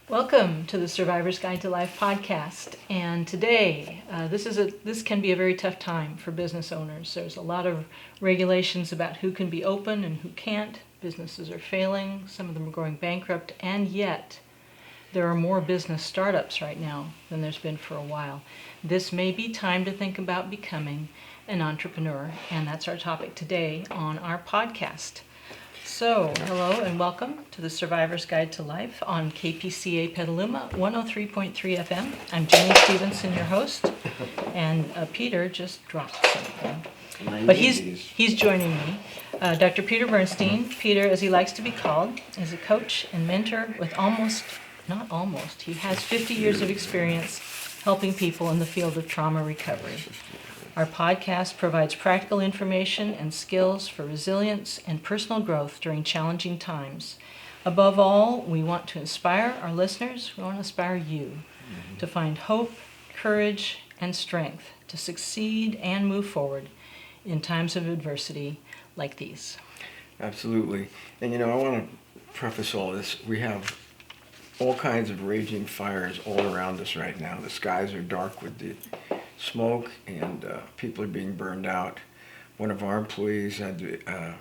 Welcome to the Survivor's Guide to Life podcast. And today, this can be a very tough time for business owners. There's a lot of regulations about who can be open and who can't. Businesses are failing. Some of them are going bankrupt. And yet, there are more business startups right now than there's been for a while. This may be time to think about becoming an entrepreneur. And that's our topic today on our podcast. So, hello and welcome to the Survivor's Guide to Life on KPCA Petaluma 103.3 FM. I'm Jenny Stevenson, your host, and Peter just dropped something. But he's joining me. Dr. Peter Bernstein, Peter as he likes to be called, is a coach and mentor with he has 50 years of experience helping people in the field of trauma recovery. Our podcast provides practical information and skills for resilience and personal growth during challenging times. Above all, we want to inspire our listeners, we want to inspire you to find hope, courage, and strength to succeed and move forward in times of adversity like these. Absolutely. And I want to preface all this. We have all kinds of raging fires all around us right now. The skies are dark with the smoke, and people are being burned out. One of our employees had to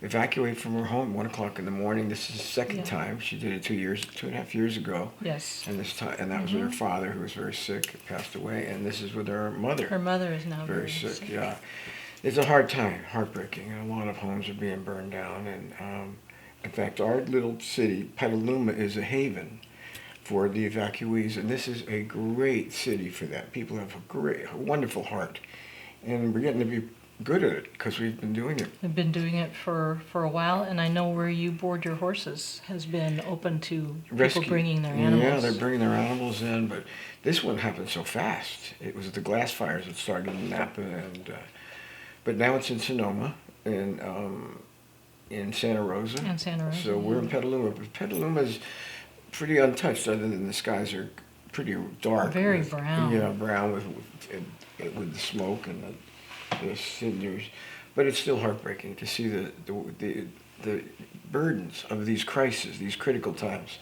evacuate from her home at 1 o'clock in the morning. This is the second time. She did it 2.5 years ago. Yes. And that was with her father, who was very sick, passed away. And this is with her mother. Her mother is now very sick. Yeah. It's a hard time, heartbreaking. And a lot of homes are being burned down. And in fact, our little city, Petaluma, is a haven for the evacuees, and this is a great city for that. People have a wonderful heart, and we're getting to be good at it because we've been doing it. We've been doing it for a while, and I know where you board your horses has been open to people bringing their animals. Yeah, they're bringing their animals in, but this one happened so fast. It was the glass fires that started in Napa, but now it's in Sonoma and in Santa Rosa. And Santa Rosa. So we're in Petaluma, but Petaluma's pretty untouched, other than the skies are pretty dark. Very brown. Yeah, brown with the smoke and the cinders. But it's still heartbreaking to see the burdens of these crises, these critical times.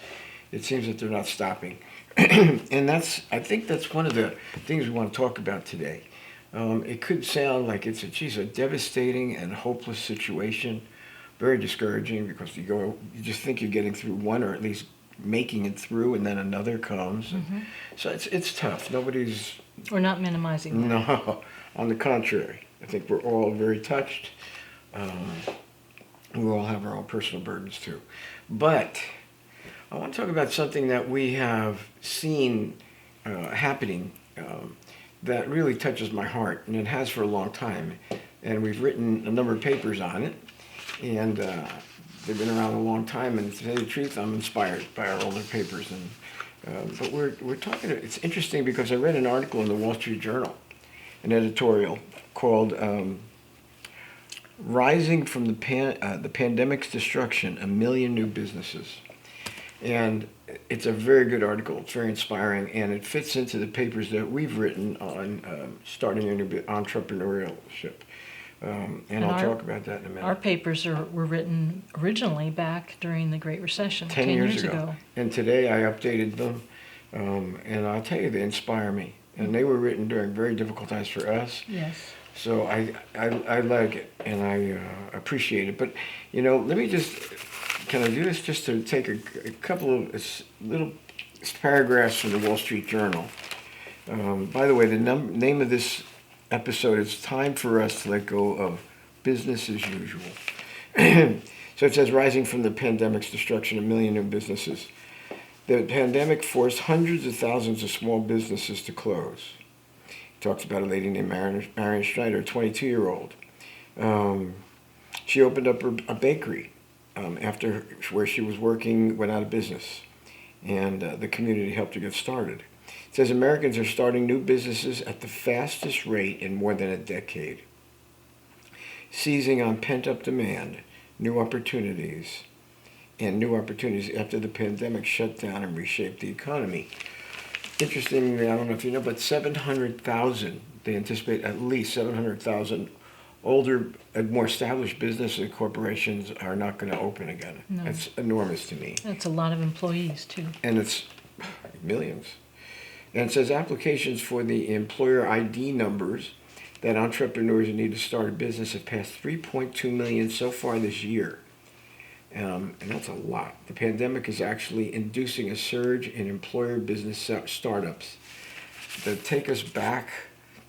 It seems that they're not stopping. And I think that's one of the things we want to talk about today. It could sound like it's a devastating and hopeless situation, very discouraging, because you just think you're getting through one, or at least making it through, and then another comes. Mm-hmm. So it's tough. We're not minimizing that. No, on the contrary. I think we're all very touched. We all have our own personal burdens too. But I want to talk about something that we have seen happening that really touches my heart, and it has for a long time. And we've written a number of papers on it, and they've been around a long time, and to tell you the truth, I'm inspired by our older papers. But we're talking. It's interesting because I read an article in the Wall Street Journal, an editorial called "Rising from the Pandemic's Destruction: A Million New Businesses," and it's a very good article. It's very inspiring, and it fits into the papers that we've written on starting a new entrepreneurship. And I'll talk about that in a minute. Our papers were written originally back during the Great Recession, 10 years ago. And today I updated them, and I'll tell you, they inspire me. And they were written during very difficult times for us. Yes. So I like it, and I appreciate it. But, let me can I do this just to take a couple of little paragraphs from the Wall Street Journal. By the way, the name of this episode is "Time for Us to Let Go of Business as Usual." So it says, rising from the pandemic's destruction, 1 million new businesses. The pandemic forced hundreds of thousands of small businesses to close. He talks about a lady named Marion Schneider, a 22-year-old. She opened up a bakery after where she was working went out of business, and the community helped her get started. It says Americans are starting new businesses at the fastest rate in more than a decade, seizing on pent-up demand, new opportunities after the pandemic shut down and reshaped the economy. Interestingly, I don't know if you know, but they anticipate at least 700,000 older, more established businesses and corporations are not going to open again. No. That's enormous to me. That's a lot of employees too. And it's millions. And it says applications for the employer ID numbers that entrepreneurs need to start a business have passed 3.2 million so far this year. And that's a lot. The pandemic is actually inducing a surge in employer business startups that take us back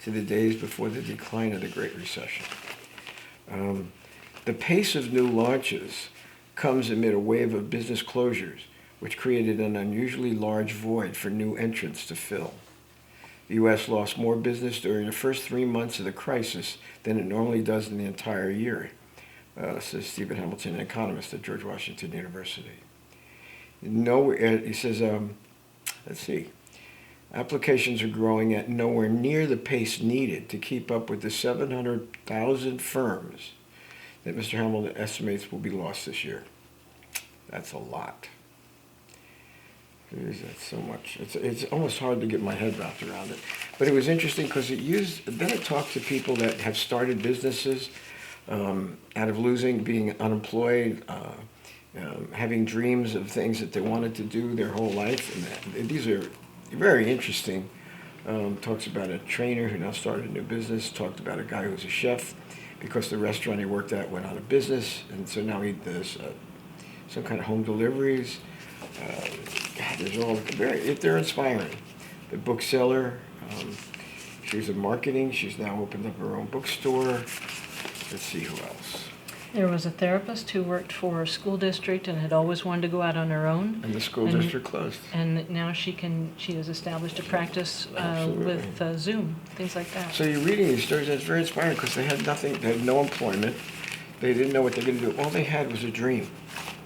to the days before the decline of the Great Recession. The pace of new launches comes amid a wave of business closures, which created an unusually large void for new entrants to fill. The U.S. lost more business during the first 3 months of the crisis than it normally does in the entire year, says Stephen Hamilton, an economist at George Washington University. He says, let's see, applications are growing at nowhere near the pace needed to keep up with the 700,000 firms that Mr. Hamilton estimates will be lost this year. That's a lot. That's so much. It's almost hard to get my head wrapped around it. But it was interesting because then it talked to people that have started businesses out of being unemployed, having dreams of things that they wanted to do their whole life. And these are very interesting. Talks about a trainer who now started a new business, talked about a guy who was a chef because the restaurant he worked at went out of business, and so now he does some kind of home deliveries. They're inspiring. The bookseller, she's in marketing. She's now opened up her own bookstore. Let's see who else. There was a therapist who worked for a school district and had always wanted to go out on her own. And the school district closed. And now she has established a practice with Zoom, things like that. So you're reading these stories, and it's very inspiring because they had nothing, they had no employment. They didn't know what they were going to do. All they had was a dream.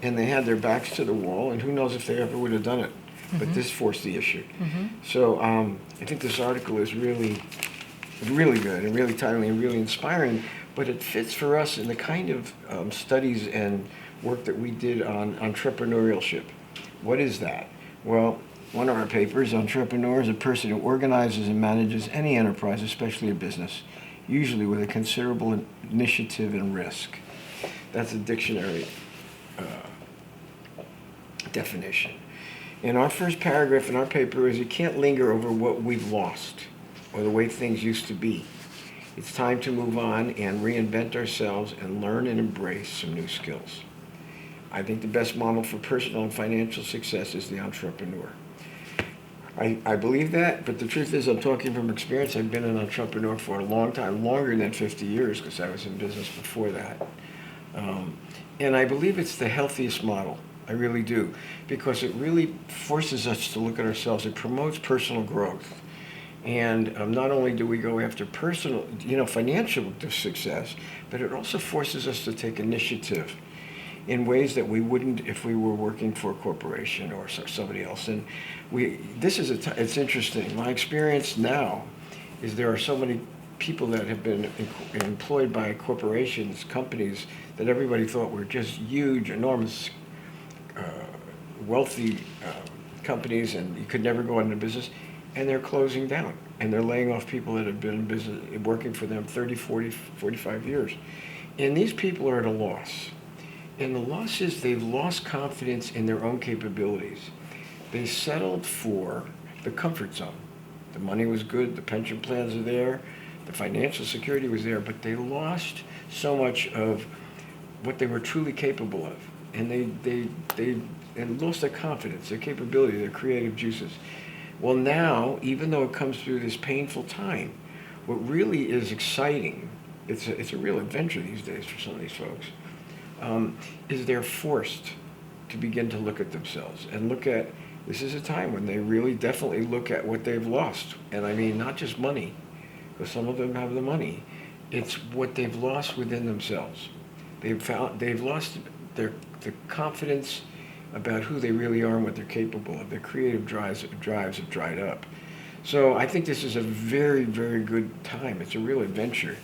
And they had their backs to the wall, and who knows if they ever would have done it. But this forced the issue. So I think this article is really good and really timely and really inspiring, but it fits for us in the kind of studies and work that we did on entrepreneurship. What is that? Well, one of our papers, entrepreneur is a person who organizes and manages any enterprise, especially a business, usually with a considerable initiative and risk. That's a dictionary definition. And our first paragraph in our paper is you can't linger over what we've lost or the way things used to be. It's time to move on and reinvent ourselves and learn and embrace some new skills. I think the best model for personal and financial success is the entrepreneur. I believe that, but the truth is I'm talking from experience. I've been an entrepreneur for a long time, longer than 50 years because I was in business before that. And I believe it's the healthiest model. I really do, because it really forces us to look at ourselves. It promotes personal growth. And not only do we go after personal, financial success, but it also forces us to take initiative in ways that we wouldn't if we were working for a corporation or somebody else. And it's interesting. My experience now is there are so many people that have been employed by corporations, companies that everybody thought were just huge, enormous, wealthy companies, and you could never go into business, and they're closing down, and they're laying off people that have been in business, working for them 30, 40, 45 years. And these people are at a loss. And the loss is they've lost confidence in their own capabilities. They settled for the comfort zone. The money was good, the pension plans are there, the financial security was there, but they lost so much of what they were truly capable of. And they lost their confidence, their capability, their creative juices. Well, now, even though it comes through this painful time, what really is exciting, it's a real adventure these days for some of these folks, is they're forced to begin to look at themselves and this is a time when they really definitely look at what they've lost. And I mean, not just money, because some of them have the money. It's what they've lost within themselves. They've lost the confidence about who they really are and what they're capable of. Their creative drives have dried up. So I think this is a very, very good time. It's a real adventure.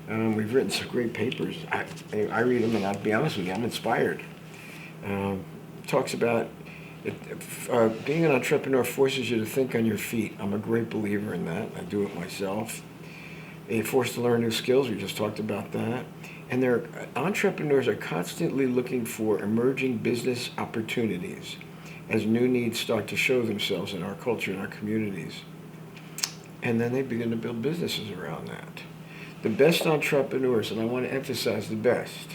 We've written some great papers. I read them, and I'll be honest with you, I'm inspired. Talks about being an entrepreneur forces you to think on your feet. I'm a great believer in that. I do it myself. They're forced to learn new skills. We just talked about that. And their entrepreneurs are constantly looking for emerging business opportunities as new needs start to show themselves in our culture and our communities. And then they begin to build businesses around that. The best entrepreneurs, and I want to emphasize the best,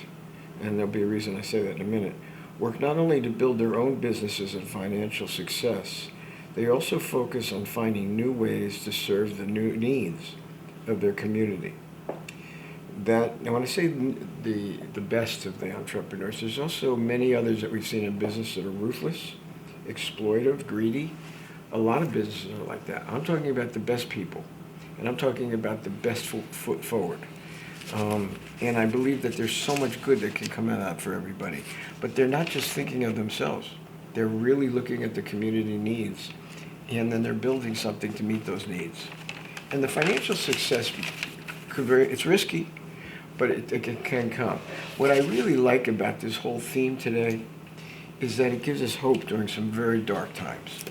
and there'll be a reason I say that in a minute, work not only to build their own businesses and financial success, they also focus on finding new ways to serve the new needs of their community. That, and when I say the best of the entrepreneurs, there's also many others that we've seen in business that are ruthless, exploitive, greedy. A lot of businesses are like that. I'm talking about the best people, and I'm talking about the best foot forward. And I believe that there's so much good that can come out of that for everybody. But they're not just thinking of themselves. They're really looking at the community needs, and then they're building something to meet those needs. And the financial success it's risky, but it can come. What I really like about this whole theme today is that it gives us hope during some very dark times.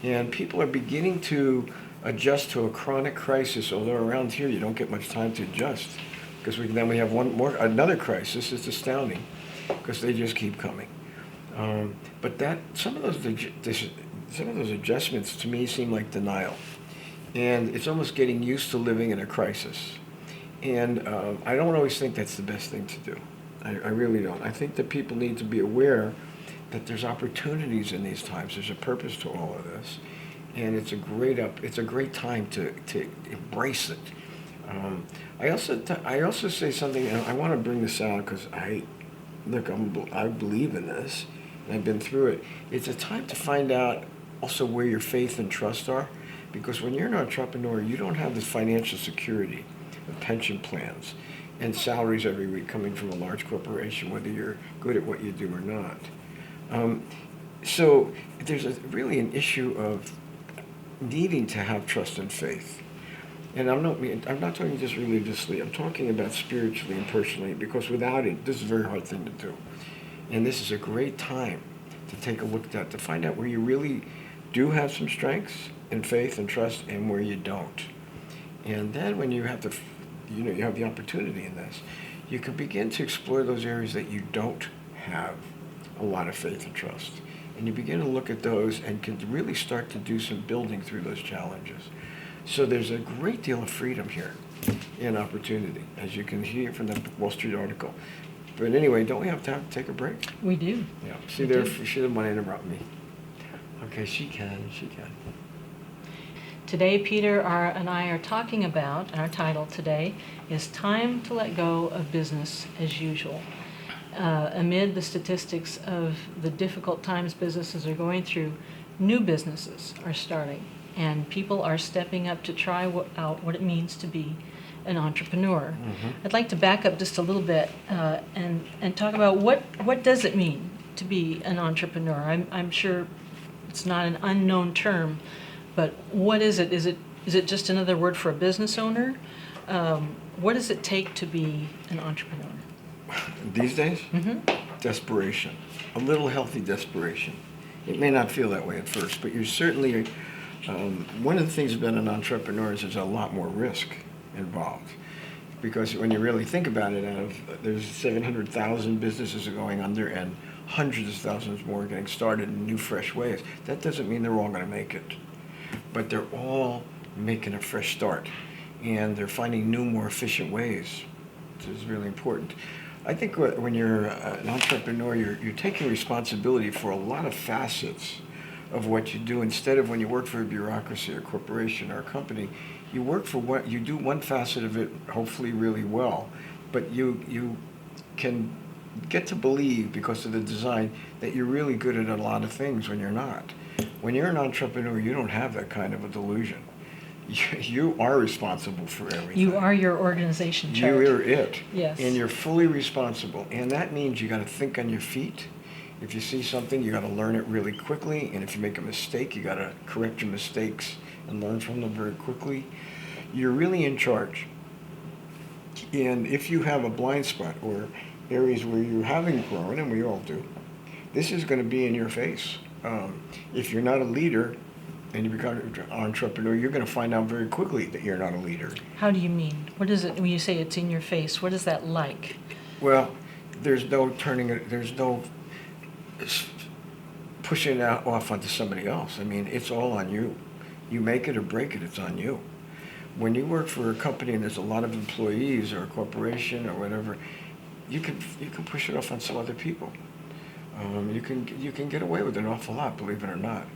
And people are beginning to adjust to a chronic crisis, although around here you don't get much time to adjust, because then we have another crisis. It's astounding, because they just keep coming. But some of those adjustments to me seem like denial, and it's almost getting used to living in a crisis. And I don't always think that's the best thing to do. I really don't. I think that people need to be aware that there's opportunities in these times. There's a purpose to all of this, and it's a great time to embrace it. I also say something, and I want to bring this out because I believe in this, and I've been through it. It's a time to find out also where your faith and trust are, because when you're an entrepreneur, you don't have the financial security of pension plans and salaries every week coming from a large corporation, whether you're good at what you do or not. So there's really an issue of needing to have trust and faith. And I'm not talking just religiously. I'm talking about spiritually and personally, because without it, this is a very hard thing to do. And this is a great time to take a look at that, to find out where you really do have some strengths and faith and trust, and where you don't. And then when you have you have the opportunity in this, you can begin to explore those areas that you don't have a lot of faith and trust. And you begin to look at those and can really start to do some building through those challenges. So there's a great deal of freedom here and opportunity, as you can hear from the Wall Street article. But anyway, don't we have to take a break? We do. Yeah. See, there, she didn't want to interrupt me. Okay, she can. Today, Peter and I are talking about, and our title today is Time to Let Go of Business as Usual. Amid the statistics of the difficult times businesses are going through, new businesses are starting, and people are stepping up to try out what it means to be an entrepreneur. Mm-hmm. I'd like to back up just a little bit and talk about what does it mean to be an entrepreneur. I'm sure it's not an unknown term, but what is it? Is it just another word for a business owner? What does it take to be an entrepreneur? These days? Mm-hmm. Desperation. A little healthy desperation. It may not feel that way at first, but you're certainly, one of the things about an entrepreneur is there's a lot more risk involved. Because when you really think about it, there's 700,000 businesses are going under and hundreds of thousands more are getting started in new, fresh ways. That doesn't mean they're all going to make it. But they're all making a fresh start. And they're finding new, more efficient ways, which is really important. I think when you're an entrepreneur, you're taking responsibility for a lot of facets of what you do. Instead of when you work for a bureaucracy or corporation or a company, you do one facet of it hopefully really well, but you can get to believe, because of the design, that you're really good at a lot of things when you're not. When you're an entrepreneur, you don't have that kind of a delusion. You are responsible for everything. You are your organization chart. You are it. Yes. And you're fully responsible. And that means you got to think on your feet. If you see something, you got to learn it really quickly. And if you make a mistake, you got to correct your mistakes and learn from them very quickly. You're really in charge. And if you have a blind spot or areas where you haven't grown, and we all do, this is going to be in your face. If you're not a leader, and you become an entrepreneur, you're going to find out very quickly that you're not a leader. How do you mean? What is it when you say it's in your face? What is that like? Well, there's no turning it, there's no pushing it off onto somebody else. I mean, it's all on you. You make it or break it, it's on you. When you work for a company and there's a lot of employees or a corporation or whatever, you can push it off on some other people. You can get away with an awful lot, believe it or not.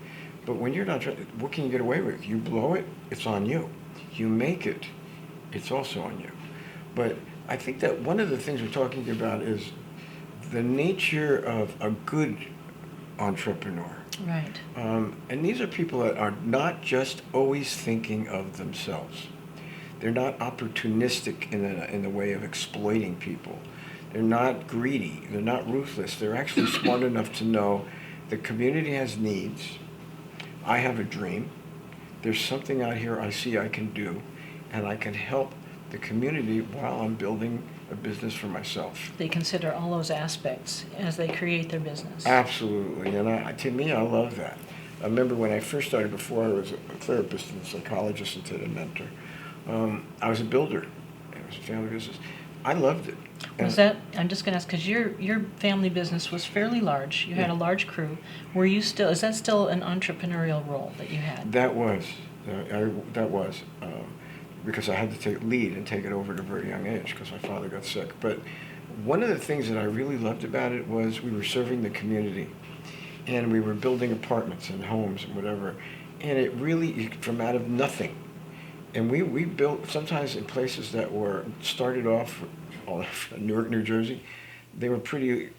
But when you're not, what can you get away with? You blow it, it's on you. You make it, it's also on you. But I think that one of the things we're talking about is the nature of a good entrepreneur. Right. And these are people that are not just always thinking of themselves. They're not opportunistic in the way of exploiting people. They're not greedy. They're not ruthless. They're actually smart enough to know the community has needs. I have a dream. There's something out here I see I can do, and I can help the community while I'm building a business for myself. They consider all those aspects as they create their business. Absolutely, and to me, I love that. I remember when I first started, before I was a therapist and a psychologist and a mentor, I was a builder. It was a family business. I loved it. I'm just going to ask, because your family business was fairly large. You had a large crew. Is that still an entrepreneurial role that you had? That was, because I had to lead and take it over at a very young age because my father got sick. But one of the things that I really loved about it was we were serving the community, and we were building apartments and homes and whatever, and it really, from out of nothing. And we built sometimes in places that were started off, Newark, New Jersey. They were pretty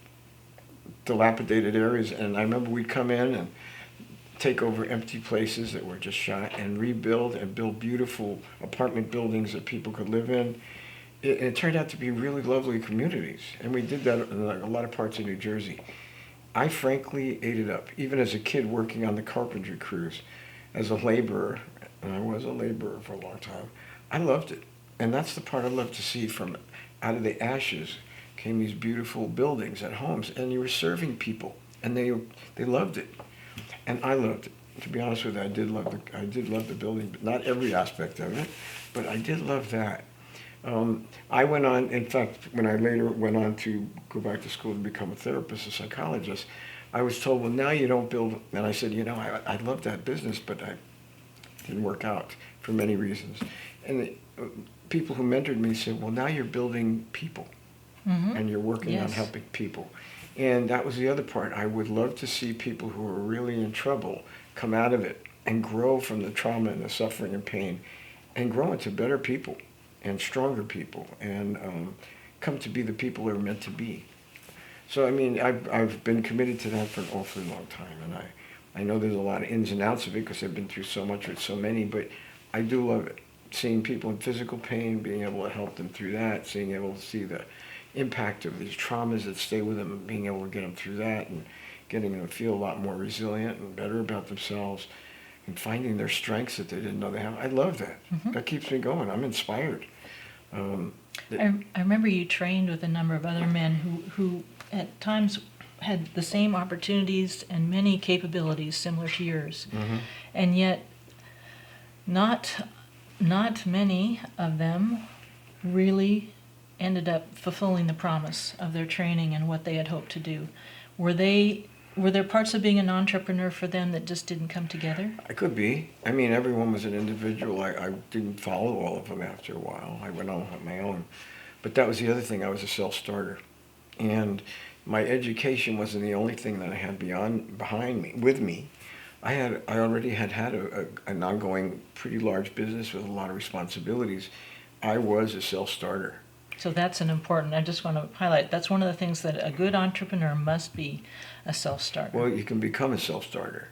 dilapidated areas, and I remember we'd come in and take over empty places that were just shot and rebuild and build beautiful apartment buildings that people could live in. It turned out to be really lovely communities, and we did that in a lot of parts of New Jersey. I frankly ate it up, even as a kid working on the carpentry crews, as a laborer, and I was a laborer for a long time. I loved it, and that's the part I love to see. From out of the ashes came these beautiful buildings and homes, and you were serving people, and they loved it. And I loved it. To be honest with you, I did love the building, but not every aspect of it, but I did love that. I went on, in fact, when I later went on to go back to school to become a therapist, a psychologist, I was told, well, now you don't build, and I said, I love that business, but it didn't work out for many reasons. And the people who mentored me said, well, now you're building people, and you're working on helping people. And that was the other part. I would love to see people who are really in trouble come out of it and grow from the trauma and the suffering and pain and grow into better people and stronger people and come to be the people they're meant to be. So, I mean, I've been committed to that for an awfully long time. And I know there's a lot of ins and outs of it because I've been through so much with so many, but I do love it. Seeing people in physical pain, being able to help them through that, being able to see the impact of these traumas that stay with them and being able to get them through that and getting them to feel a lot more resilient and better about themselves and finding their strengths that they didn't know they have. I love that. That keeps me going. I'm inspired. I remember you trained with a number of other men who at times had the same opportunities and many capabilities similar to yours. And yet not many of them really ended up fulfilling the promise of their training and what they had hoped to do. Were there parts of being an entrepreneur for them that just didn't come together? I could be. I mean, everyone was an individual. I didn't follow all of them after a while. I went on my own. But that was the other thing. I was a self-starter. And my education wasn't the only thing that I had with me. I already had an ongoing, pretty large business with a lot of responsibilities. I was a self-starter. So that's I just want to highlight, that's one of the things that a good entrepreneur must be, a self-starter. Well, you can become a self-starter.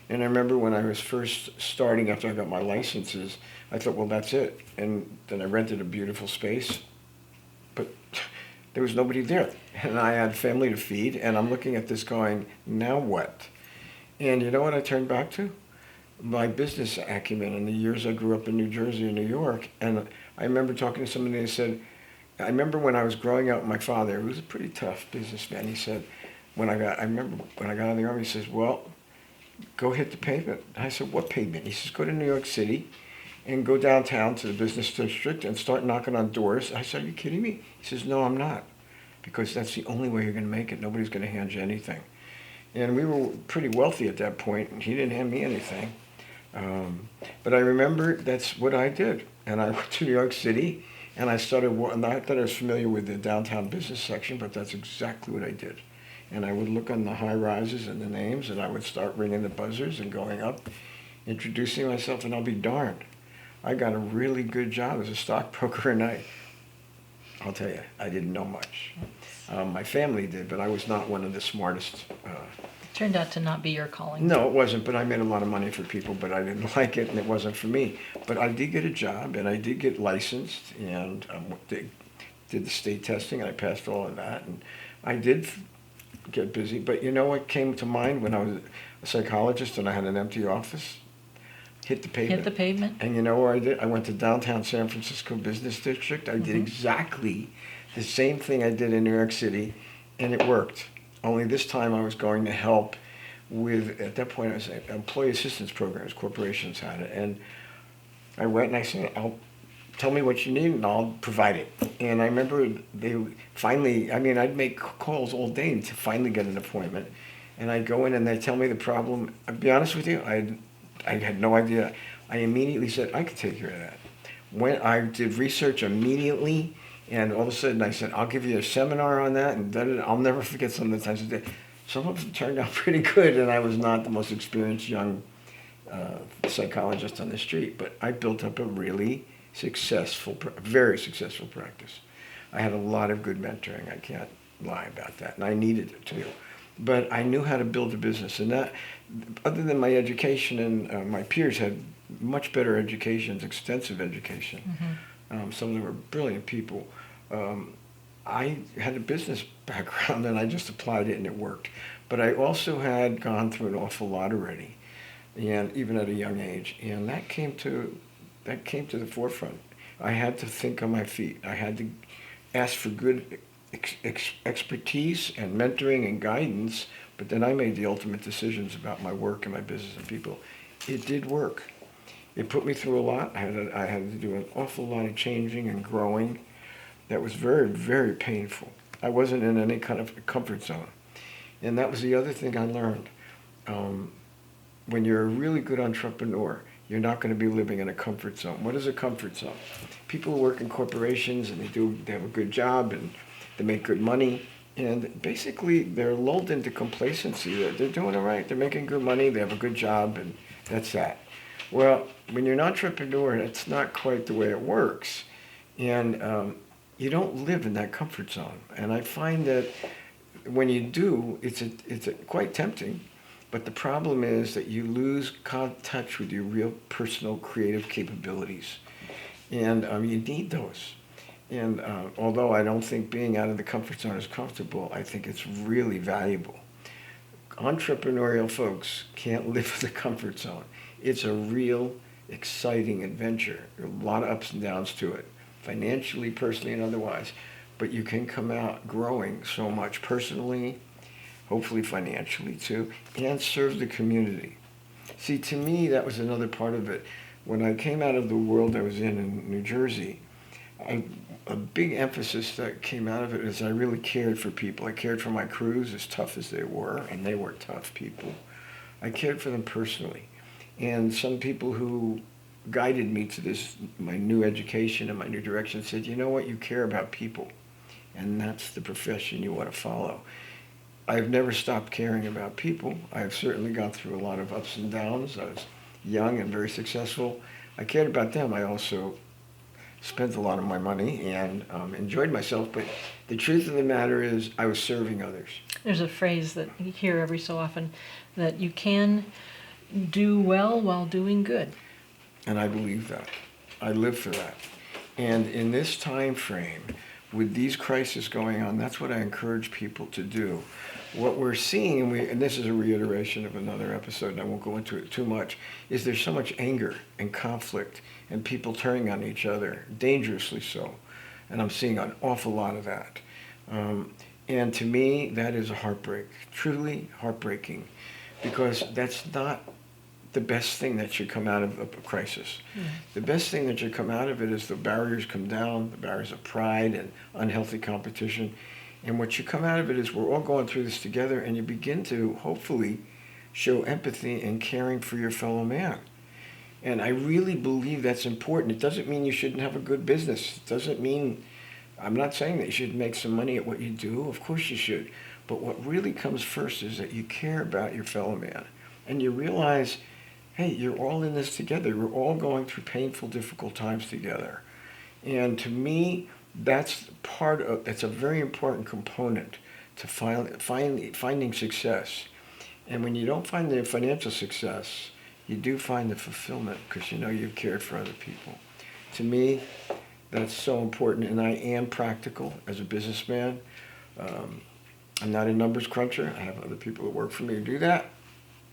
And I remember when I was first starting, after I got my licenses, I thought, well, that's it. And then I rented a beautiful space, but there was nobody there. And I had family to feed, and I'm looking at this going, now what? And you know what I turned back to? My business acumen in the years I grew up in New Jersey and New York. And I remember talking to somebody, and they said, I remember when I was growing up, my father, who was a pretty tough businessman, he said, I remember when I got out of the Army, he says, well, go hit the pavement. I said, what pavement? He says, go to New York City and go downtown to the business district and start knocking on doors. I said, are you kidding me? He says, no, I'm not. Because that's the only way you're going to make it. Nobody's going to hand you anything. And we were pretty wealthy at that point, and he didn't hand me anything. But I remember that's what I did. And I went to New York City, and I started, not that I was familiar with the downtown business section, but that's exactly what I did. And I would look on the high rises and the names, and I would start ringing the buzzers and going up, introducing myself, and I'll be darned. I got a really good job as a stockbroker, and I'll tell you, I didn't know much. My family did, but I was not one of the smartest. Turned out to not be your calling. No, it wasn't, but I made a lot of money for people, but I didn't like it, and it wasn't for me. But I did get a job, and I did get licensed, and did the state testing, and I passed all of that, and I did get busy. But you know what came to mind when I was a psychologist and I had an empty office? Hit the pavement. Hit the pavement. And you know where I did? I went to downtown San Francisco Business District. I did exactly the same thing I did in New York City, and it worked. Only this time I was going to help with, at that point, I was employee assistance programs. Corporations had it. And I went and I said, tell me what you need and I'll provide it. And I remember they finally, I'd make calls all day to finally get an appointment. And I'd go in and they'd tell me the problem. I'll be honest with you, I had no idea. I immediately said, I could take care of that. When I did research immediately, and all of a sudden I said, I'll give you a seminar on that, and I'll never forget some of the times I did. Some of them turned out pretty good, and I was not the most experienced young psychologist on the street, but I built up a really successful, very successful practice. I had a lot of good mentoring. I can't lie about that, and I needed it too. But I knew how to build a business, and that, other than my education, and my peers had much better educations, extensive education. Some of them were brilliant people. I had a business background, and I just applied it, and it worked. But I also had gone through an awful lot already, and even at a young age, and that came to the forefront. I had to think on my feet. I had to ask for good expertise and mentoring and guidance, but then I made the ultimate decisions about my work and my business and people. It did work. It put me through a lot. I had to do an awful lot of changing and growing. That was very, very painful. I wasn't in any kind of comfort zone. And that was the other thing I learned. When you're a really good entrepreneur, you're not going to be living in a comfort zone. What is a comfort zone? People who work in corporations and they have a good job and they make good money, and basically they're lulled into complacency. They're doing all right. They're making good money. They have a good job, and that's that. Well, when you're an entrepreneur, that's not quite the way it works. And you don't live in that comfort zone. And I find that when you do, it's quite tempting. But the problem is that you lose touch with your real personal creative capabilities. And you need those. And although I don't think being out of the comfort zone is comfortable, I think it's really valuable. Entrepreneurial folks can't live in the comfort zone. It's a real exciting adventure. There are a lot of ups and downs to it, financially, personally, and otherwise. But you can come out growing so much personally, hopefully financially too, and serve the community. See, to me, that was another part of it. When I came out of the world I was in New Jersey, a big emphasis that came out of it is I really cared for people. I cared for my crews, as tough as they were, and they were tough people. I cared for them personally. And some people who guided me to my new education and my new direction said, you know what, you care about people, and that's the profession you want to follow. I've never stopped caring about people. I've certainly gone through a lot of ups and downs. I was young and very successful. I cared about them. I also spent a lot of my money and enjoyed myself, but the truth of the matter is I was serving others. There's a phrase that you hear every so often, that you can do well while doing good. And I believe that. I live for that. And in this time frame, with these crises going on, that's what I encourage people to do. What we're seeing, and this is a reiteration of another episode, and I won't go into it too much, is there's so much anger and conflict and people turning on each other, dangerously so. And I'm seeing an awful lot of that. And to me, that is a heartbreak, truly heartbreaking. because that's not the best thing that should come out of a crisis. The best thing that should come out of it is the barriers come down, the barriers of pride and unhealthy competition. And what should come out of it is we're all going through this together, and you begin to hopefully show empathy and caring for your fellow man. And I really believe that's important. It doesn't mean you shouldn't have a good business. It doesn't mean, I'm not saying that you should make some money at what you do. Of course you should. But what really comes first is that you care about your fellow man. And you realize, hey, you're all in this together. We're all going through painful, difficult times together. And to me, that's a very important component to finding success. And when you don't find the financial success, you do find the fulfillment because you know you've cared for other people. To me, that's so important, and I am practical as a businessman. I'm not a numbers cruncher. I have other people that work for me who do that.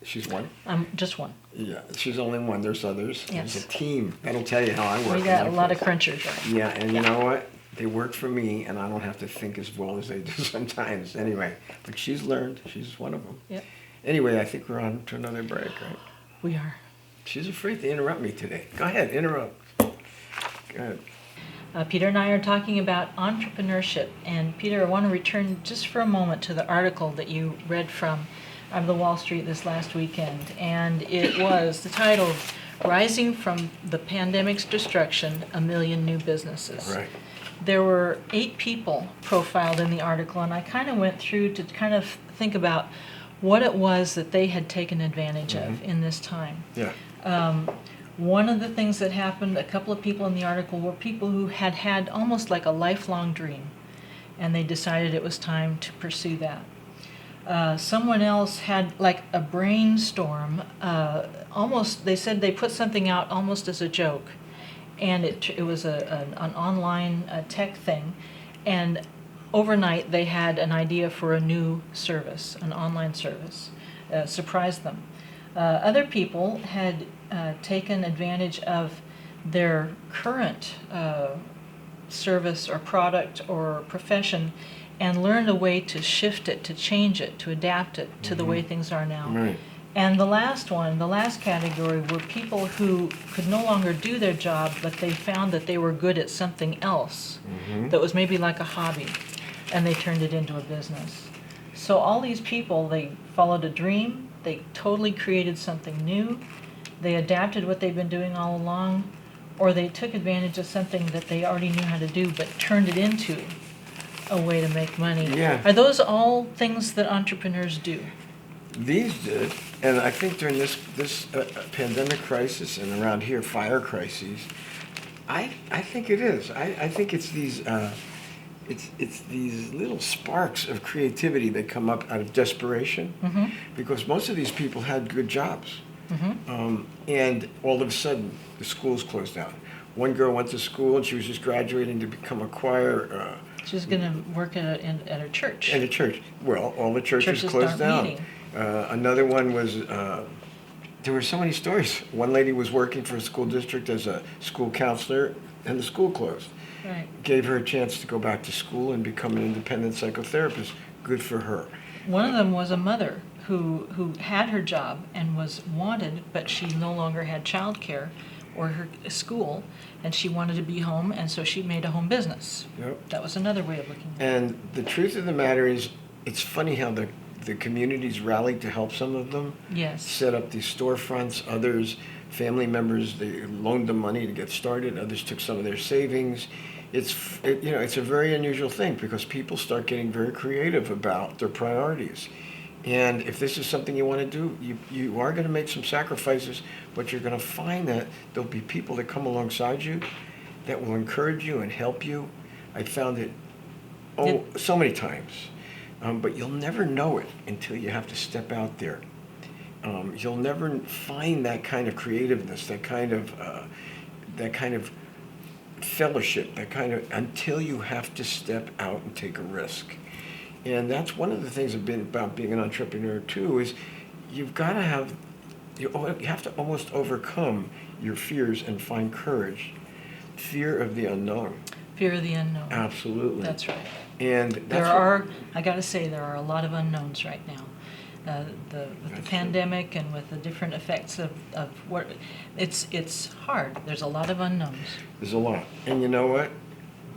She's one. I'm just one. Yeah, she's only one. There's others. Yes. There's a team. That'll tell you how I work. We got a lot of crunchers. Right? Yeah, and you know what? They work for me, and I don't have to think as well as they do sometimes. Anyway, but she's learned. She's one of them. Yep. Anyway, I think we're on to another break, right? We are. She's afraid to interrupt me today. Go ahead, interrupt. Go ahead. Peter and I are talking about entrepreneurship. And Peter, I want to return just for a moment to the article that you read from the Wall Street this last weekend. And it was the title, Rising from the Pandemic's Destruction, 1 Million New Businesses. Right. There were 8 people profiled in the article, and I kind of went through to kind of think about what it was that they had taken advantage of in this time. Yeah. One of the things that happened, a couple of people in the article were people who had had almost like a lifelong dream, and they decided it was time to pursue that. Someone else had like a brainstorm, almost, they said they put something out almost as a joke, and it was an online tech thing, and overnight they had an idea for a new service, an online service, surprised them. Other people had taken advantage of their current service or product or profession and learned a way to shift it, to change it, to adapt it to the way things are now. Right. And the last category were people who could no longer do their job, but they found that they were good at something else that was maybe like a hobby, and they turned it into a business. So all these people, they followed a dream, they totally created something new, they adapted what they've been doing all along, or they took advantage of something that they already knew how to do but turned it into a way to make money. Yeah. Are those all things that entrepreneurs do? These did, and I think during this pandemic crisis and around here fire crises, I think it is. I think it's these it's these little sparks of creativity that come up out of desperation, because most of these people had good jobs, and all of a sudden the schools closed down. One girl went to school and she was just graduating to become a choir. She was going to work at a church. At a church. Well, all the churches Churches closed aren't down. meeting. Another one was, there were so many stories. One lady was working for a school district as a school counselor, and the school closed. Right. Gave her a chance to go back to school and become an independent psychotherapist. Good for her. One of them was a mother who had her job and was wanted, but she no longer had childcare or her school, and she wanted to be home, and so she made a home business. Yep. That was another way of looking at it. And the truth of the matter is, it's funny how the communities rallied to help some of them. Yes. Set up these storefronts. Others, family members, they loaned them money to get started. Others took some of their savings. It's a very unusual thing because people start getting very creative about their priorities. And if this is something you want to do, you are going to make some sacrifices, but you're going to find that there'll be people that come alongside you that will encourage you and help you. I found it so many times. But you'll never know it until you have to step out there. You'll never find that kind of creativeness, that kind of fellowship, until you have to step out and take a risk. And that's one of the things about being an entrepreneur too, is you have to almost overcome your fears and find courage. Fear of the unknown. Fear of the unknown. Absolutely. That's right. And I got to say, there are a lot of unknowns right now. with the That's pandemic and with the different effects of what it's hard. There's a lot of unknowns. There's a lot. And you know what?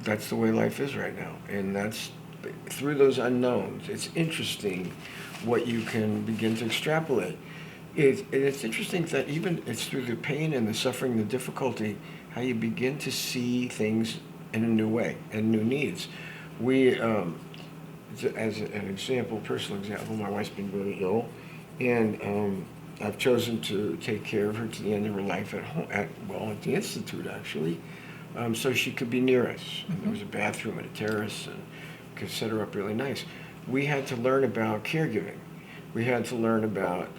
That's the way life is right now. And that's through those unknowns. It's interesting what you can begin to extrapolate. It's interesting that even it's through the pain and the suffering, the difficulty, how you begin to see things in a new way and new needs. We, as an example, personal example, my wife's been very ill, and I've chosen to take care of her to the end of her life at home, at the institute actually, so she could be near us. And there was a bathroom and a terrace, and could set her up really nice. We had to learn about caregiving. We had to learn about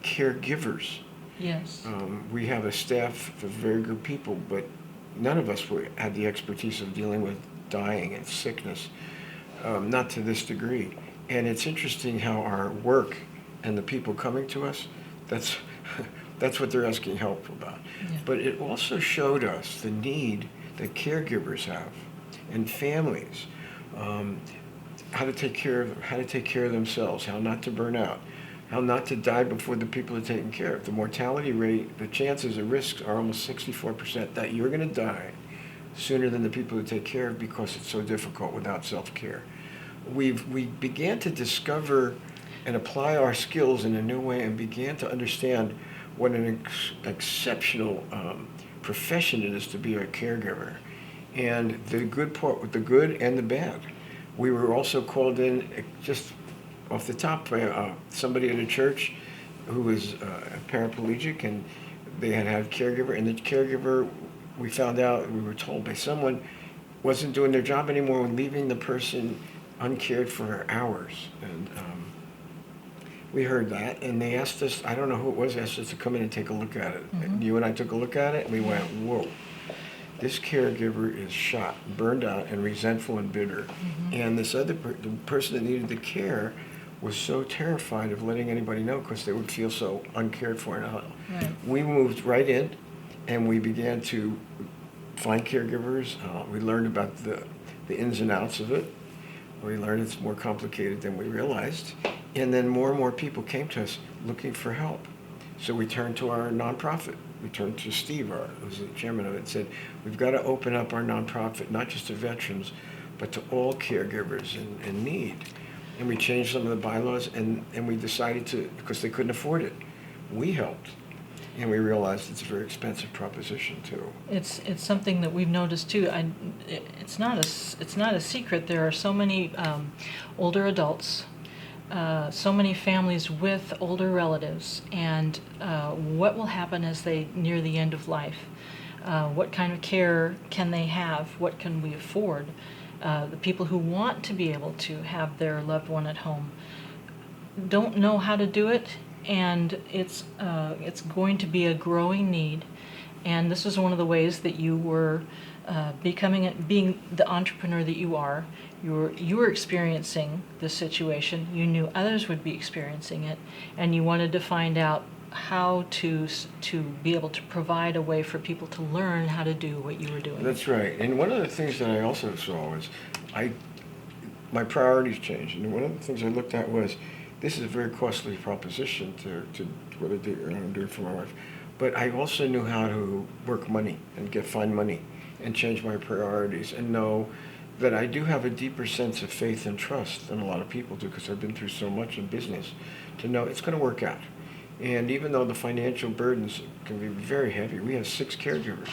caregivers. Yes. We have a staff of very good people, but none of us had the expertise of dealing with dying and sickness, not to this degree. And it's interesting how our work and the people coming to us, that's that's what they're asking help about. Yeah. But it also showed us the need that caregivers have and families, how to take care of themselves, how not to burn out, how not to die before the people are taken care of. The mortality rate, the chances, the risks are almost 64% that you're going to die sooner than the people who take care of because it's so difficult without self-care. We began to discover and apply our skills in a new way and began to understand what an exceptional profession it is to be a caregiver, and the good part, the good and the bad. We were also called in just off the top by somebody at a church who was a paraplegic, and they had a caregiver, and the caregiver, we found out, we were told by someone, wasn't doing their job anymore and leaving the person uncared for hours. And we heard that, and they asked us, I don't know who it was, asked us to come in and take a look at it. Mm-hmm. You and I took a look at it, and we went, whoa. This caregiver is shot, burned out, and resentful and bitter. Mm-hmm. And this other the person that needed the care was so terrified of letting anybody know because they would feel so uncared for. Right. We moved right in, and we began to find caregivers. We learned about the ins and outs of it. We learned it's more complicated than we realized. And then more and more people came to us looking for help. So we turned to our nonprofit. We turned to Steve, who's the chairman of it, and said, we've got to open up our nonprofit, not just to veterans, but to all caregivers in need. And we changed some of the bylaws, and we decided to, because they couldn't afford it, we helped. And we realized it's a very expensive proposition too. It's something that we've noticed too. It's not a secret. There are so many older adults, so many families with older relatives, and what will happen as they near the end of life? What kind of care can they have? What can we afford? The people who want to be able to have their loved one at home don't know how to do it, and it's going to be a growing need. And this is one of the ways that you were being the entrepreneur that you are. You were experiencing this situation. You knew others would be experiencing it, and you wanted to find out how to be able to provide a way for people to learn how to do what you were doing. That's right. And one of the things that I also saw was my priorities changed. And one of the things I looked at was, this is a very costly proposition to what I do for my wife. But I also knew how to work money and find money and change my priorities and know that I do have a deeper sense of faith and trust than a lot of people do, because I've been through so much in business, to know it's going to work out. And even though the financial burdens can be very heavy, we have 6 caregivers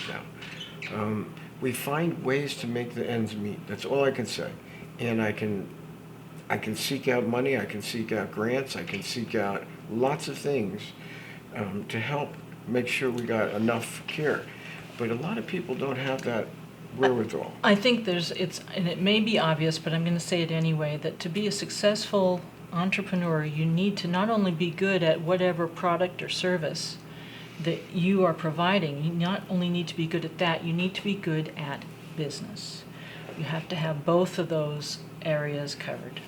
now. We find ways to make the ends meet. That's all I can say. And I can seek out money, I can seek out grants, I can seek out lots of things to help make sure we got enough care. But a lot of people don't have that wherewithal. I think and it may be obvious, but I'm going to say it anyway, that to be a successful entrepreneur, you need to not only be good at whatever product or service that you are providing, you not only need to be good at that, you need to be good at business. You have to have both of those areas covered.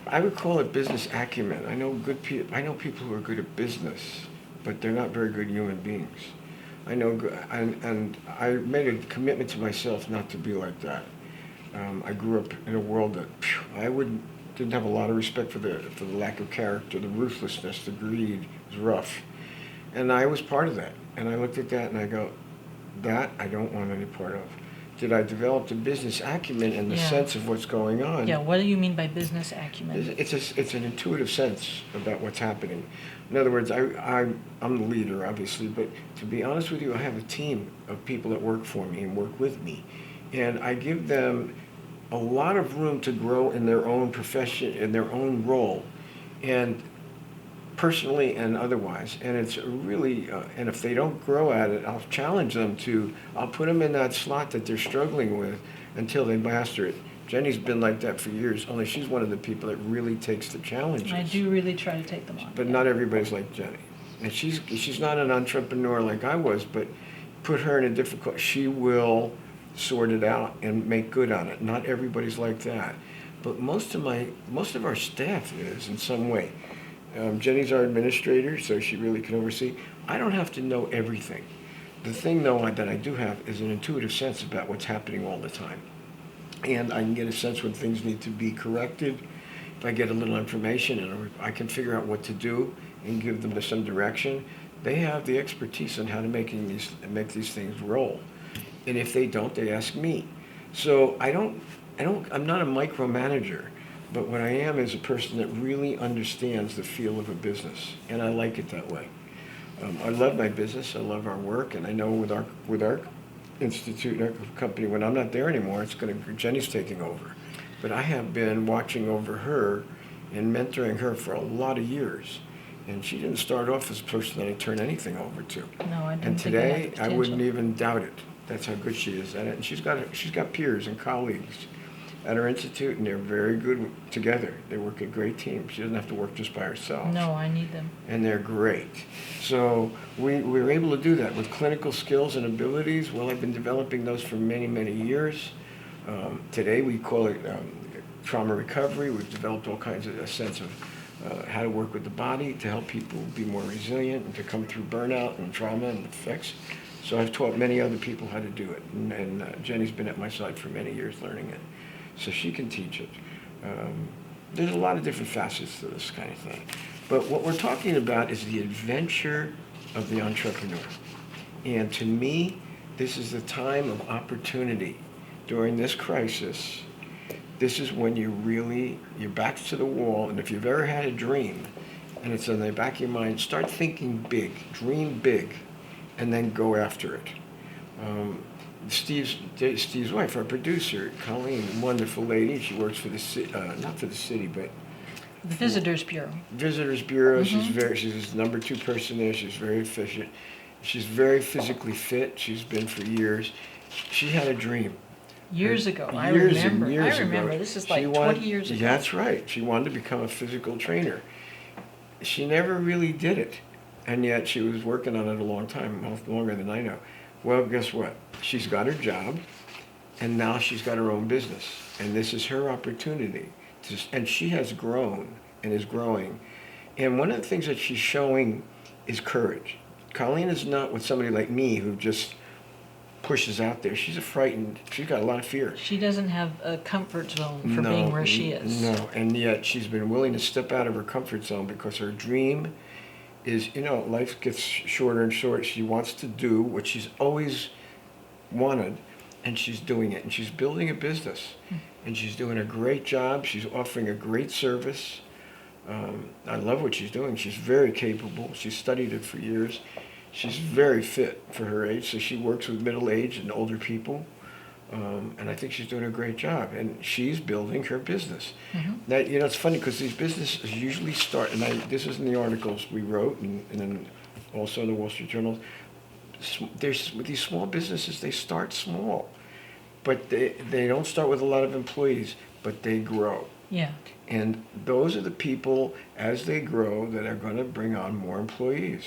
I would call it business acumen. I know people who are good at business, but they're not very good human beings. I know, and I made a commitment to myself not to be like that. I grew up in a world that I would didn't have a lot of respect for the lack of character, the ruthlessness, the greed. It was rough. And I was part of that. And I looked at that and I go, that I don't want any part of. Did I develop the business acumen and the Yeah. sense of what's going on? Yeah, what do you mean by business acumen? It's an intuitive sense about what's happening. In other words, I'm the leader, obviously, but to be honest with you, I have a team of people that work for me and work with me. And I give them a lot of room to grow in their own profession, in their own role, and personally and otherwise. And it's really, and if they don't grow at it, I'll challenge them I'll put them in that slot that they're struggling with until they master it. Jenny's been like that for years, only she's one of the people that really takes the challenges. I do really try to take them on. But yeah. not everybody's like Jenny. And she's not an entrepreneur like I was, but put her in a difficult, she will sort it out and make good on it. Not everybody's like that. But most of our staff is in some way. Jenny's our administrator, so she really can oversee. I don't have to know everything. The thing, though, that I do have is an intuitive sense about what's happening all the time. And I can get a sense when things need to be corrected. If I get a little information and I can figure out what to do and give them some direction, they have the expertise on how to make these things roll. And if they don't, they ask me. So I'm not a micromanager. But what I am is a person that really understands the feel of a business, and I like it that way. I love my business, I love our work, and I know with our institute, our company, when I'm not there anymore, Jenny's taking over. But I have been watching over her and mentoring her for a lot of years, and she didn't start off as a person that I turn anything over to. No, I didn't. And think I had today, the I wouldn't potential. even doubt it. That's how good she is at it, and she's got peers and colleagues at our institute, and they're very good together. They work a great team. She doesn't have to work just by herself. No, I need them. And they're great. So we were able to do that with clinical skills and abilities. Well, I've been developing those for many, many years. Today we call it trauma recovery. We've developed all kinds of a sense of how to work with the body to help people be more resilient and to come through burnout and trauma and effects. So I've taught many other people how to do it. And Jenny's been at my side for many years learning it. So she can teach it. There's a lot of different facets to this kind of thing. But what we're talking about is the adventure of the entrepreneur. And to me, this is the time of opportunity. During this crisis, this is when your back's to the wall, and if you've ever had a dream, and it's in the back of your mind, start thinking big, dream big, and then go after it. Steve's wife, our producer, Colleen, wonderful lady. She works for the city, not for the city, but The Visitors Bureau. Visitors Bureau. She's the number 2 person there. She's very efficient. She's very physically fit. She's been for years. She had a dream. Years ago, I Years remember. and years I remember. ago. This is She like 20 years ago. That's right. She wanted to become a physical trainer. She never really did it, and yet she was working on it a long time, longer than I know. Well, guess what? She's got her job, and now she's got her own business, and this is her opportunity. And she has grown and is growing. And one of the things that she's showing is courage. Colleen is not with somebody like me who just pushes out there. She's got a lot of fear. She doesn't have a comfort zone for being where she is. No, and yet she's been willing to step out of her comfort zone because her dream is, life gets shorter and shorter. She wants to do what she's always wanted, and she's doing it. And she's building a business, and she's doing a great job. She's offering a great service. I love what she's doing. She's very capable. She's studied it for years. She's very fit for her age, so she works with middle-aged and older people. And I think she's doing a great job, and she's building her business. Now, it's funny because these businesses usually start, and this is in the articles we wrote, and then also in the Wall Street Journal. With these small businesses, they start small, but they don't start with a lot of employees, but they grow. Yeah. And those are the people, as they grow, that are going to bring on more employees.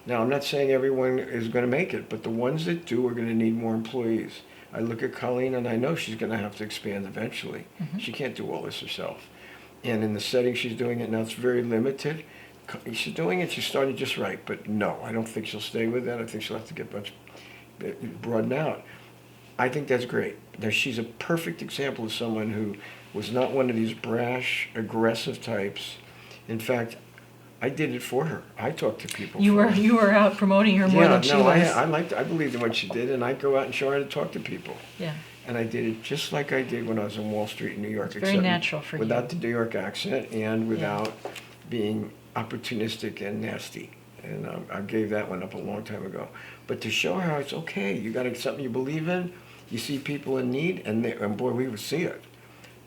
Now, I'm not saying everyone is going to make it, but the ones that do are going to need more employees. I look at Colleen, and I know she's going to have to expand eventually. She can't do all this herself. And in the setting she's doing it now, it's very limited. She's doing it, she started just right, but no, I don't think she'll stay with that. I think she'll have to get broaden out. I think that's great. Now, she's a perfect example of someone who was not one of these brash, aggressive types. In fact, I did it for her. I talked to people. You were out promoting her more than she was. I believed in what she did, and I'd go out and show her how to talk to people. Yeah. And I did it just like I did when I was in Wall Street in New York. It's very natural for you. Without the New York accent and without being opportunistic and nasty. And I gave that one up a long time ago. But to show her how it's okay, you got something you believe in, you see people in need, and boy, we would see it.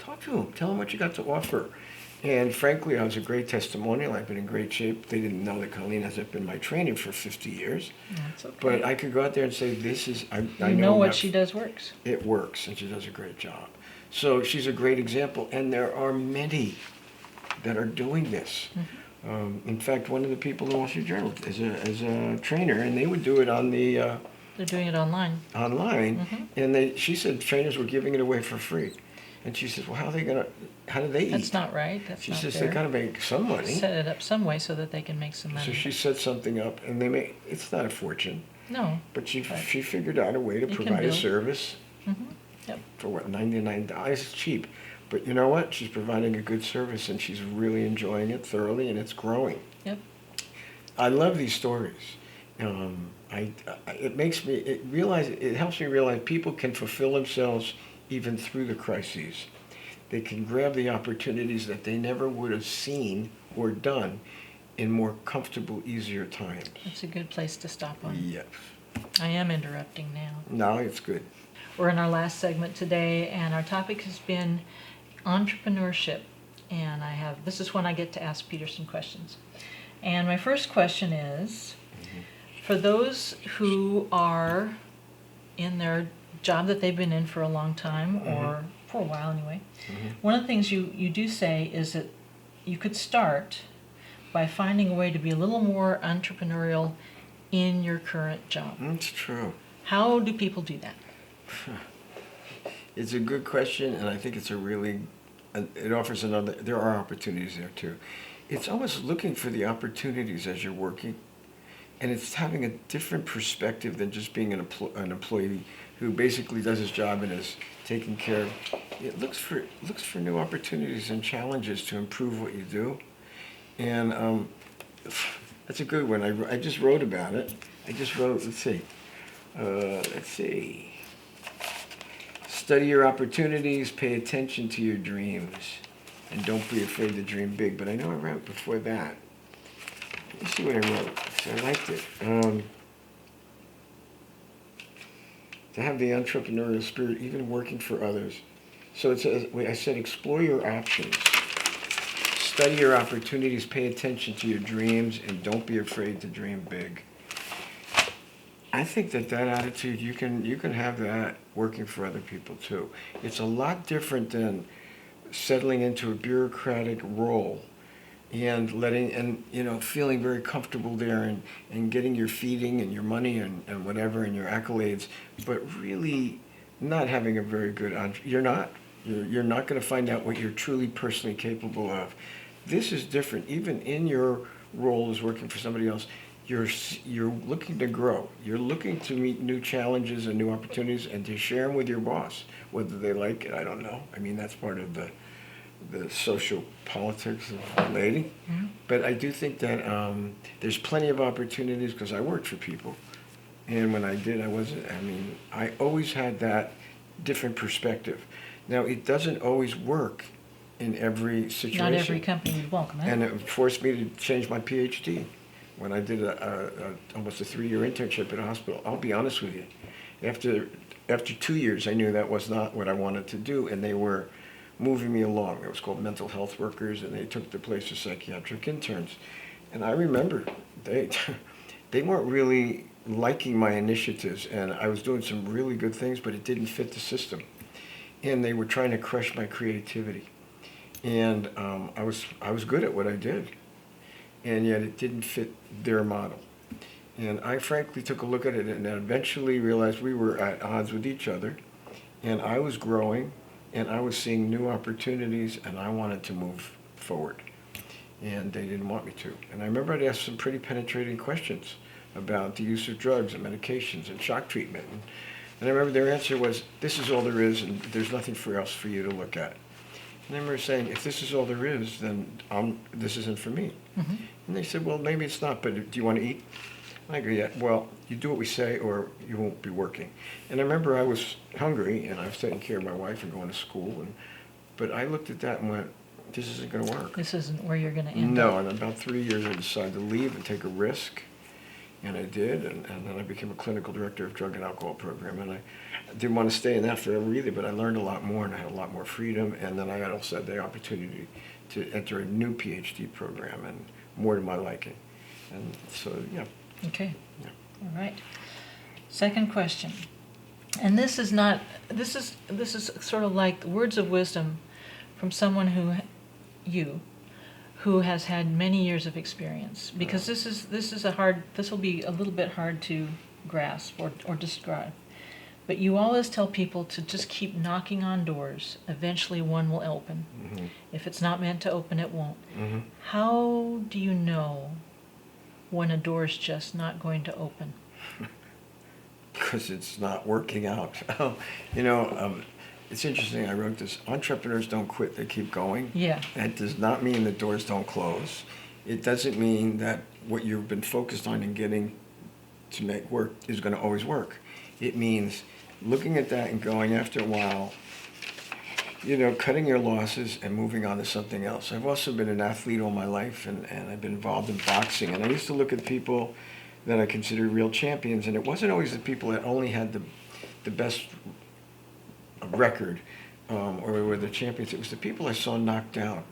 Talk to them. Tell them what you got to offer. And frankly, I was a great testimonial. I've been in great shape. They didn't know that Colleen has been my training for 50 years. That's okay. But I could go out there and say, I know what she does works. It works, and she does a great job. So she's a great example, and there are many that are doing this. Mm-hmm. In fact, one of the people in the Wall Street Journal is a trainer, and they would do it on the... They're doing it online. Online, Mm-hmm. and she said trainers were giving it away for free. And she says, well, how do they eat? That's not right. She not says fair. they got to make some money. Set it up some way so that they can make some money. So she set something up, and it's not a fortune, No. but she figured out a way to You can provide a build. service Mm-hmm. Yep. for what, $99? It's cheap. But you know what? She's providing a good service, and she's really enjoying it thoroughly, and it's growing. Yep. I love these stories. It helps me realize people can fulfill themselves even through the crises. They can grab the opportunities that they never would have seen or done in more comfortable, easier times. That's a good place to stop on. Yes. I am interrupting now. No, it's good. We're in our last segment today, and our topic has been entrepreneurship. And this is when I get to ask Peter some questions. And my first question is, for those who are in their job that they've been in for a long time, or for a while anyway, one of the things you do say is that you could start by finding a way to be a little more entrepreneurial in your current job. That's true. How do people do that? It's a good question, and I think it offers there are opportunities there too. It's almost looking for the opportunities as you're working, and it's having a different perspective than just being an employee who basically does his job and is taking care of. It looks for new opportunities and challenges to improve what you do, and that's a good one. I just wrote about it. Let's see. Study your opportunities, pay attention to your dreams, and don't be afraid to dream big. But I know I wrote before that. Let me see what I wrote. So I liked it. To have the entrepreneurial spirit, even working for others. So it says, I said, explore your options. Study your opportunities, pay attention to your dreams, and don't be afraid to dream big. I think that attitude, you can have that working for other people too. It's a lot different than settling into a bureaucratic role and feeling very comfortable there and getting your feeding and your money and whatever and your accolades, but really not having a very good, you're not going to find out what you're truly personally capable of. This is different. Even in your role as working for somebody else, you're looking to grow. You're looking to meet new challenges and new opportunities and to share them with your boss. Whether they like it, I don't know. I mean, that's part of the social politics of relating. Mm-hmm. But I do think that there's plenty of opportunities because I worked for people. And when I did, I always had that different perspective. Now, it doesn't always work in every situation. Not every company would welcome it. And it forced me to change my PhD. When I did almost a 3-year internship at a hospital, I'll be honest with you, after 2 years, I knew that was not what I wanted to do, and they were moving me along. It was called mental health workers, and they took the place of psychiatric interns. And I remember they weren't really liking my initiatives, and I was doing some really good things, but it didn't fit the system. And they were trying to crush my creativity. And I was good at what I did. And yet it didn't fit their model. And I frankly took a look at it and eventually realized we were at odds with each other. And I was growing, and I was seeing new opportunities, and I wanted to move forward. And they didn't want me to. And I remember I'd ask some pretty penetrating questions about the use of drugs and medications and shock treatment. And I remember their answer was, this is all there is, and there's nothing else for you to look at. And I remember saying, if this is all there is, then this isn't for me. Mm-hmm. And they said, well, maybe it's not, but do you want to eat? I go, yeah, well, you do what we say or you won't be working. And I remember I was hungry and I was taking care of my wife and going to school. But I looked at that and went, this isn't going to work. This isn't where you're going to end No, up. and in about 3 years I decided to leave and take a risk. And I did, and then I became a clinical director of drug and alcohol program. And I didn't want to stay in that forever either, but I learned a lot more and I had a lot more freedom. And then I also had the opportunity to enter a new PhD program and more to my liking. And so, yeah. Okay. Yeah. All right. Second question. And this is sort of like the words of wisdom from someone who has had many years of experience, because this will be a little bit hard to grasp or describe. But you always tell people to just keep knocking on doors. Eventually one will open. Mm-hmm. If it's not meant to open, it won't. Mm-hmm. How do you know when a door is just not going to open? Because it's not working out. It's interesting, I wrote this, entrepreneurs don't quit, they keep going. Yeah. That does not mean the doors don't close. It doesn't mean that what you've been focused on and getting to make work is going to always work. It means looking at that and going after a while, cutting your losses and moving on to something else. I've also been an athlete all my life, and I've been involved in boxing. And I used to look at people that I considered real champions, and it wasn't always the people that only had the best record or were the champions. It was the people I saw knocked down.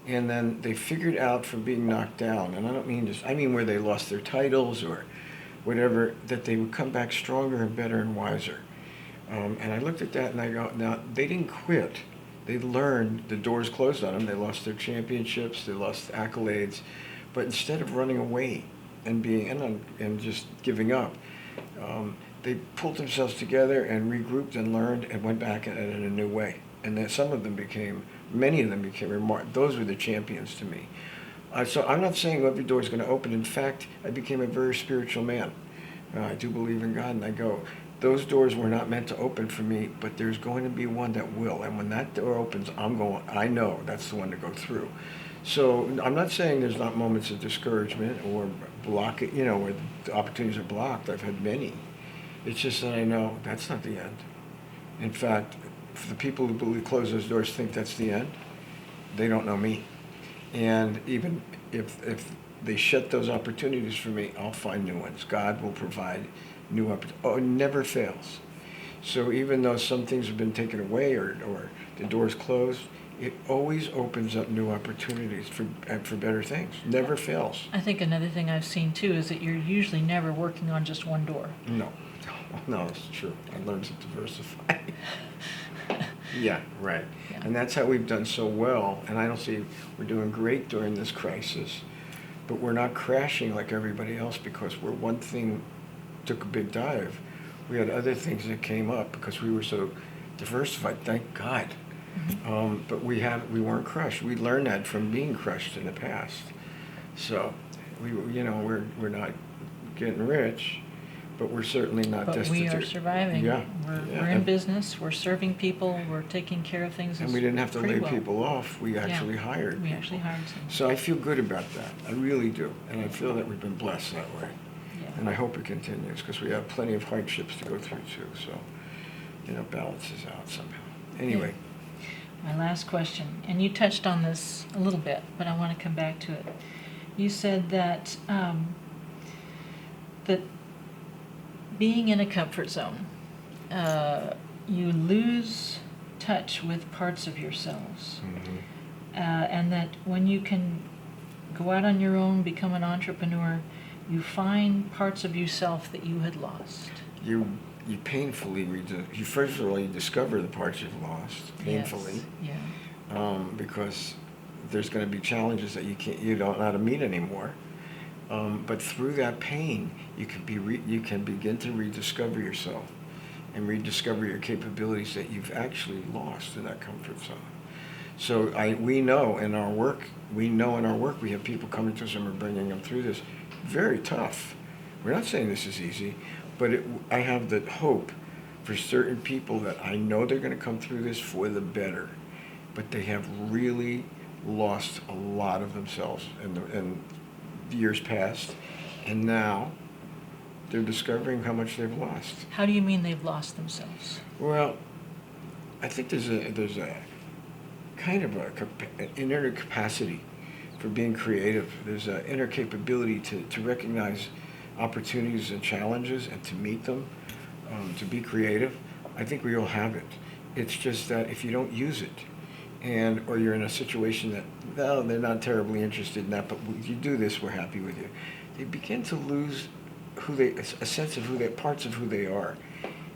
And then they figured out from being knocked down, and I mean where they lost their titles or whatever, that they would come back stronger and better and wiser. And I looked at that and I go, now, they didn't quit. They learned, the doors closed on them, they lost their championships, they lost accolades, but instead of running away and just giving up, they pulled themselves together and regrouped and learned and went back at it in a new way. And then many of them became remarkable. Those were the champions to me. So I'm not saying every door is going to open. In fact, I became a very spiritual man. I do believe in God, and I go, those doors were not meant to open for me, but there's going to be one that will. And when that door opens, I know that's the one to go through. So I'm not saying there's not moments of discouragement or where the opportunities are blocked. I've had many. It's just that I know that's not the end. In fact, if the people who close those doors think that's the end, they don't know me. And even if they shut those opportunities for me, I'll find new ones. God will provide new opportunities. Oh, it never fails. So even though some things have been taken away or the door's closed, it always opens up new opportunities for better things. Never fails. I think another thing I've seen too is that you're usually never working on just one door. No, it's true. I learned to diversify. Yeah, right. Yeah. And that's how we've done so well. And I don't see we're doing great during this crisis, but we're not crashing like everybody else because one thing took a big dive. We had other things that came up because we were so diversified. Thank God. Mm-hmm. But we weren't crushed. We learned that from being crushed in the past. So we're not getting rich, but we're certainly not destitute. But we are surviving. Yeah. We're in business. We're serving people. We're taking care of things. And we didn't have to lay well. people off. We actually hired. We actually hired some. So I feel good about that. I really do. And I feel that we've been blessed that way. Yeah. And I hope it continues because we have plenty of hardships to go through too. So, balances out somehow. Anyway. Yeah. My last question, and you touched on this a little bit, but I want to come back to it. You said that that being in a comfort zone, you lose touch with parts of yourselves. Mm-hmm. And that when you can go out on your own, become an entrepreneur, you find parts of yourself that you had lost. You painfully first of all you discover the parts you've lost painfully. Yes. Yeah. Because there's going to be challenges that you don't know how to meet anymore. But through that pain, you can begin to rediscover yourself and rediscover your capabilities that you've actually lost in that comfort zone. So we know in our work we have people coming to us and we're bringing them through this. Very tough. We're not saying this is easy, but I have the hope for certain people that I know they're going to come through this for the better. but they have really lost a lot of themselves in the years past, and now they're discovering how much they've lost. How do you mean they've lost themselves? Well, I think there's a kind of an inner capacity for being creative. There's an inner capability to recognize opportunities and challenges and to meet them, to be creative. I think we all have it. It's just that if you don't use it, or you're in a situation that, no, they're not terribly interested in that, but you do this, we're happy with you. They begin to lose a sense of parts of who they are.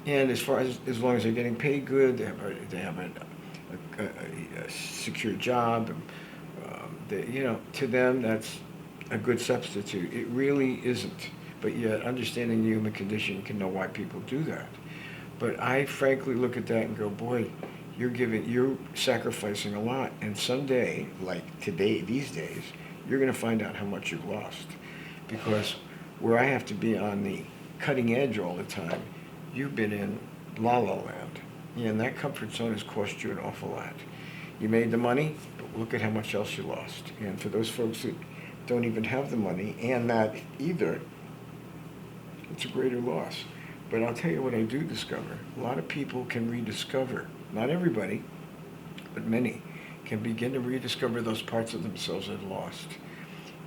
And as long as they're getting paid good, they have a secure job, to them that's a good substitute. It really isn't. But yet, understanding the human condition, you can know why people do that. But I frankly look at that and go, boy, you're sacrificing a lot. And someday, like today, these days, you're going to find out how much you've lost. Because where I have to be on the cutting edge all the time, you've been in la-la land. And that comfort zone has cost you an awful lot. You made the money, but look at how much else you lost. And for those folks that don't even have the money, and not either, it's a greater loss. But I'll tell you what I do discover. A lot of people can rediscover, not everybody, but many, can begin to rediscover those parts of themselves they've lost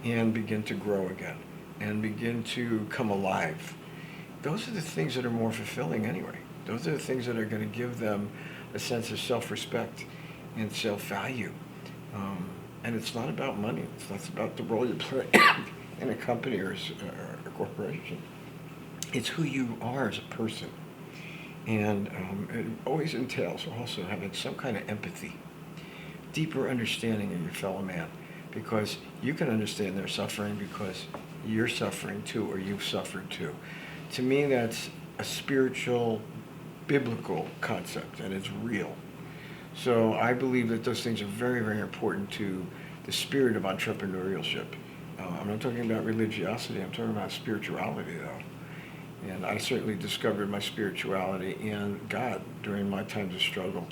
and begin to grow again and begin to come alive. Those are the things that are more fulfilling anyway. Those are the things that are going to give them a sense of self-respect and self-value. And it's not about money. It's not about the role you play in a company or a corporation. It's who you are as a person. And it always entails also having some kind of empathy, deeper understanding of your fellow man, because you can understand their suffering because you're suffering too, or you've suffered too. To me, that's a spiritual, biblical concept, and it's real. So I believe that those things are very, very important to the spirit of entrepreneurship. I'm not talking about religiosity, I'm talking about spirituality though. And I certainly discovered my spirituality in God during my times of struggle.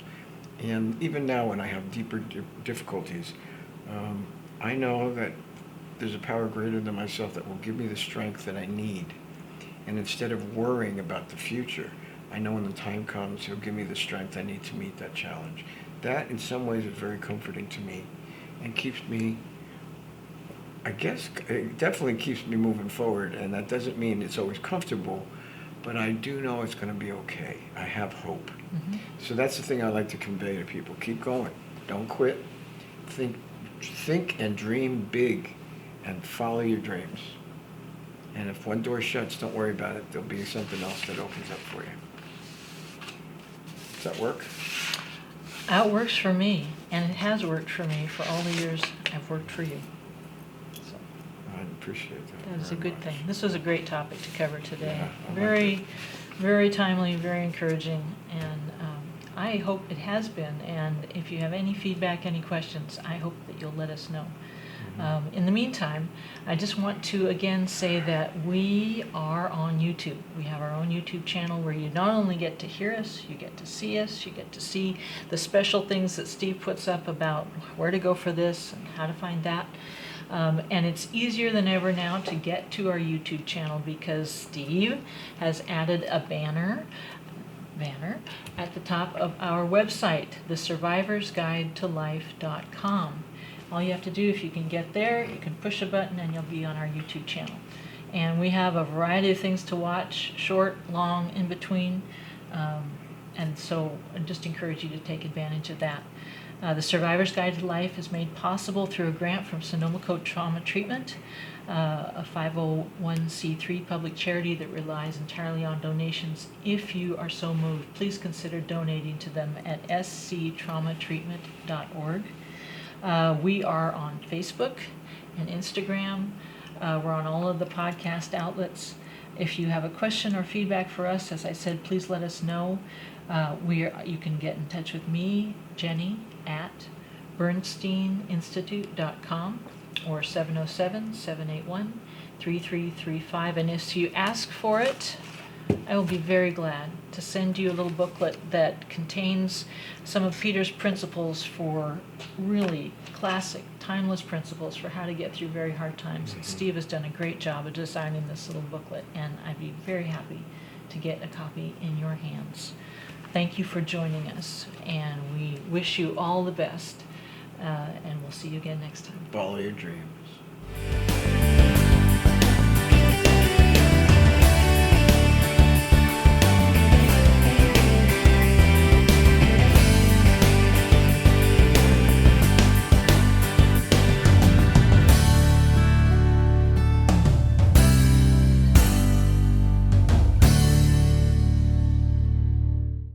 And even now when I have deeper difficulties, I know that there's a power greater than myself that will give me the strength that I need. And instead of worrying about the future, I know when the time comes, he'll give me the strength I need to meet that challenge. That, in some ways, is very comforting to me and keeps me, I guess, it definitely keeps me moving forward. And that doesn't mean it's always comfortable, but I do know it's going to be okay. I have hope. Mm-hmm. So that's the thing I like to convey to people. Keep going. Don't quit. Think and dream big and follow your dreams. And if one door shuts, don't worry about it. There'll be something else that opens up for you. Does that work? That works for me, and it has worked for me for all the years I've worked for you. So I appreciate that. That is a good thing. This was a great topic to cover today. Yeah, Very, very timely, very encouraging, and I hope it has been. And if you have any feedback, any questions, I hope that you'll let us know. In the meantime, I just want to again say that we are on YouTube. We have our own YouTube channel where you not only get to hear us, you get to see us, you get to see the special things that Steve puts up about where to go for this and how to find that. And it's easier than ever now to get to our YouTube channel because Steve has added a banner at the top of our website, thesurvivorsguidetolife.com. All you have to do, if you can get there, you can push a button and you'll be on our YouTube channel. And we have a variety of things to watch, short, long, in between. And so I just encourage you to take advantage of that. The Survivor's Guide to Life is made possible through a grant from Sonoma Coast Trauma Treatment, a 501c3 public charity that relies entirely on donations. If you are so moved, please consider donating to them at sctraumatreatment.org. We are on Facebook and Instagram. We're on all of the podcast outlets. If you have a question or feedback for us, as I said, please let us know. You can get in touch with me, Jenny, at bernsteininstitute.com or 707-781-3335. And if you ask for it, I will be very glad to send you a little booklet that contains some of Peter's principles for really classic, timeless principles for how to get through very hard times. And Steve has done a great job of designing this little booklet, and I'd be very happy to get a copy in your hands. Thank you for joining us, and we wish you all the best, and we'll see you again next time. Follow your dreams.